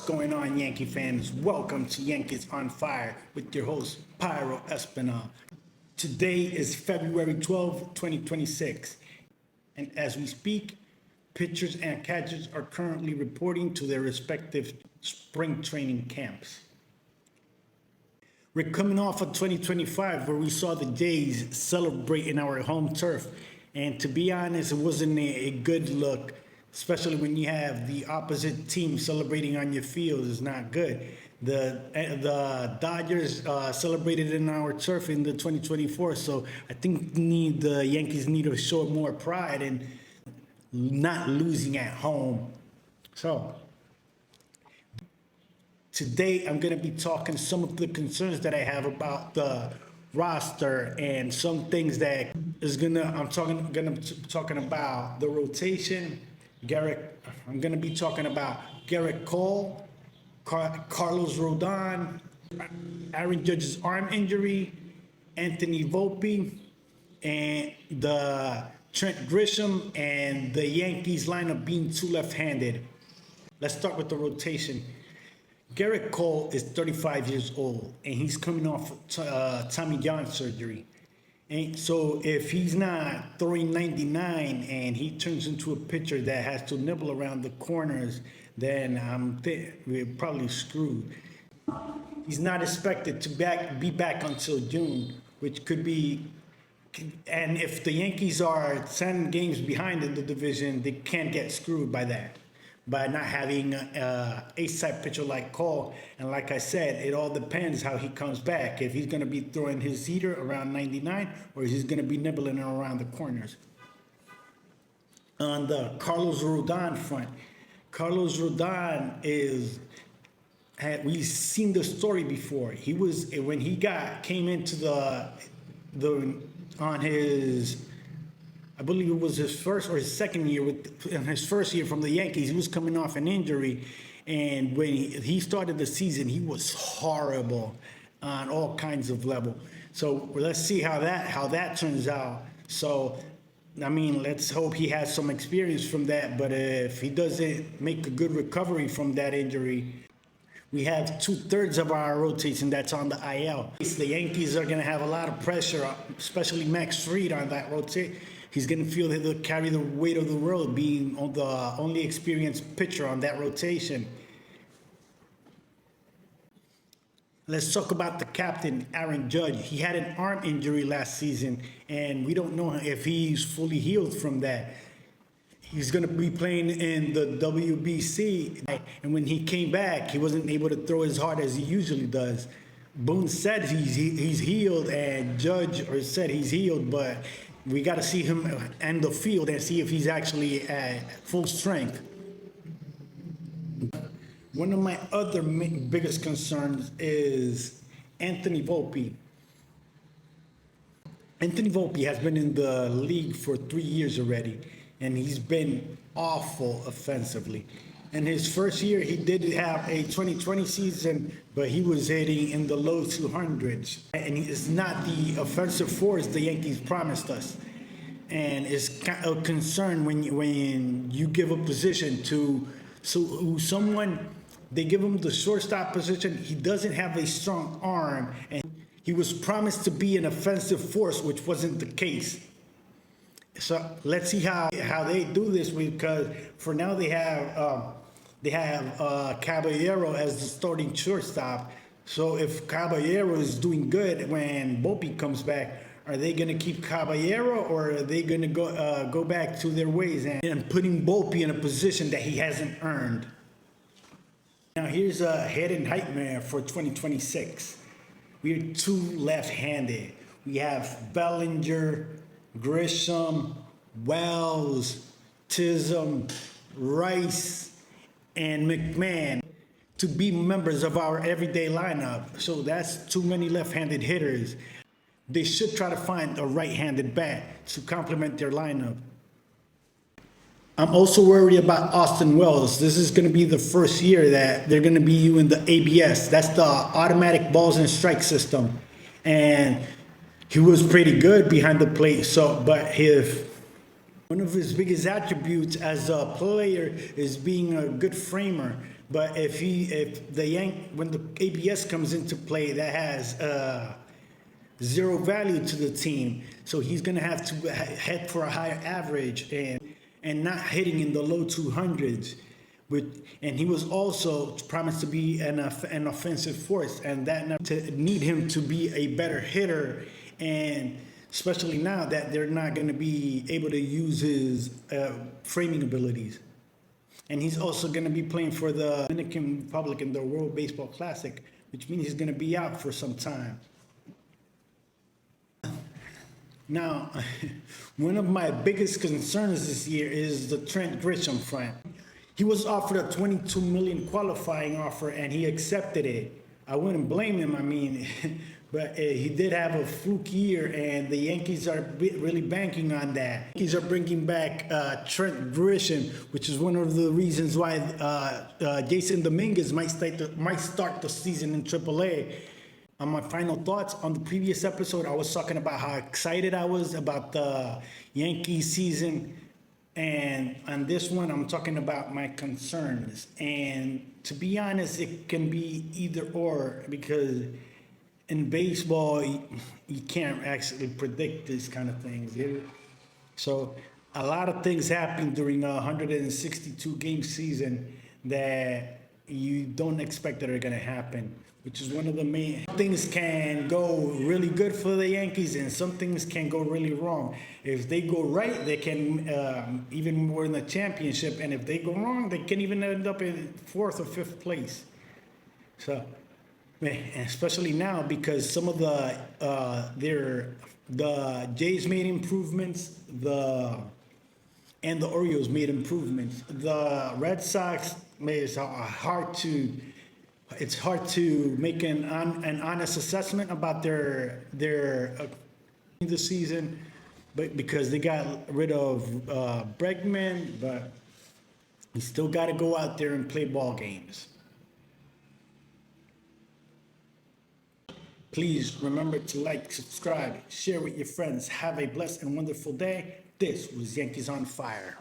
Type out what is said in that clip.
going on, Yankee fans? Welcome to Yankees on Fire with your host, Pyro Espinal. Today is February 12, 2026, and as we speak, pitchers and catchers are currently reporting to their respective spring training camps. We're coming off of 2025 where we saw the Jays celebrating our home turf, and to be honest, it wasn't a good look. Especially when you have the opposite team celebrating on your field is not good. The Dodgers celebrated in our turf in the 2024, so I think the Yankees need to show more pride in not losing at home. So today I'm going to be talking some of the concerns that I have about the roster and some things that I'm talking about the rotation. I'm going to be talking about Garrett Cole, Carlos Rodon, Aaron Judge's arm injury, Anthony Volpe, and the Trent Grisham, and the Yankees lineup being too left-handed. Let's start with the rotation. Garrett Cole is 35 years old, and he's coming off Tommy John surgery. And so if he's not throwing 99 and he turns into a pitcher that has to nibble around the corners, then we're probably screwed. He's not expected to be back until June, which could be. And if the Yankees are 10 games behind in the division, they can't get screwed by that, by not having an ace-type pitcher like Cole. And like I said, it all depends how he comes back. If he's going to be throwing his heater around 99 or he's going to be nibbling around the corners. On the Carlos Rodon front, Carlos Rodon we've seen the story before. He was, when he came into on his, I believe it was his first or his second year in his first year from the Yankees, he was coming off an injury, and when he started the season, he was horrible on all kinds of level. So let's see how that turns out. So, I mean, let's hope he has some experience from that. But if he doesn't make a good recovery from that injury, we have 2/3 of our rotation that's on the IL. The Yankees are going to have a lot of pressure, especially Max Fried on that rotation. He's going to feel that he'll carry the weight of the world, being the only experienced pitcher on that rotation. Let's talk about the captain, Aaron Judge. He had an arm injury last season, and we don't know if he's fully healed from that. He's going to be playing in the WBC, and when he came back, he wasn't able to throw as hard as he usually does. Boone said he's healed, and Judge said he's healed, but we got to see him in the field and see if he's actually at full strength. One of my other biggest concerns is Anthony Volpe. Anthony Volpe has been in the league for 3 years already, and he's been awful offensively. In his first year, he did have a 2020 season, but he was hitting in the low 200s. And it's not the offensive force the Yankees promised us. And it's a concern when you give a position to someone, they give him the shortstop position. He doesn't have a strong arm, and he was promised to be an offensive force, which wasn't the case. So let's see how they do this, because for now they have Caballero as the starting shortstop. So if Caballero is doing good when Volpe comes back, are they going to keep Caballero, or are they going to go back to their ways and putting Volpe in a position that he hasn't earned? Now here's a hidden nightmare for 2026. We're too left-handed. We have Bellinger, Grisham, Wells, Chisholm, Rice, and McMahon to be members of our everyday lineup. So that's too many left-handed hitters. They should try to find a right-handed bat to complement their lineup. I'm also worried about Austin Wells. This is going to be the first year that they're going to be using the ABS. That's the automatic balls and strike system. And he was pretty good behind the plate. But one of his biggest attributes as a player is being a good framer. But if the when the ABS comes into play, that has zero value to the team. So he's going to have to head for a higher average and not hitting in the low 200s. And he was also promised to be an offensive force, and that to need him to be a better hitter, and especially now that they're not going to be able to use his framing abilities. And he's also going to be playing for the Dominican Republic in the World Baseball Classic, which means he's going to be out for some time. Now, one of my biggest concerns this year is the Trent Grisham front. He was offered a $22 million qualifying offer, and he accepted it. I wouldn't blame him. I mean, but he did have a fluke year, and the Yankees are really banking on that. Yankees are bringing back Trent Grisham, which is one of the reasons why Jason Dominguez might start the season in AAA. On my final thoughts, on the previous episode, I was talking about how excited I was about the Yankees season. And on this one, I'm talking about my concerns. And to be honest, it can be either or, because in baseball, you can't actually predict this kind of things. So a lot of things happen during a 162 game season that you don't expect that are going to happen, which is one of the main things. Can go really good for the Yankees, and some things can go really wrong. If they go right, they can even win the championship, and if they go wrong, they can even end up in 4th or 5th place. So, especially now, because some of the Jays made improvements, and the Orioles made improvements. The Red Sox it's hard to make an honest assessment about their the season, but because they got rid of Bregman, but you still got to go out there and play ball games. Please remember to like, subscribe, share with your friends. Have a blessed and wonderful day. This was Yankees on Fire.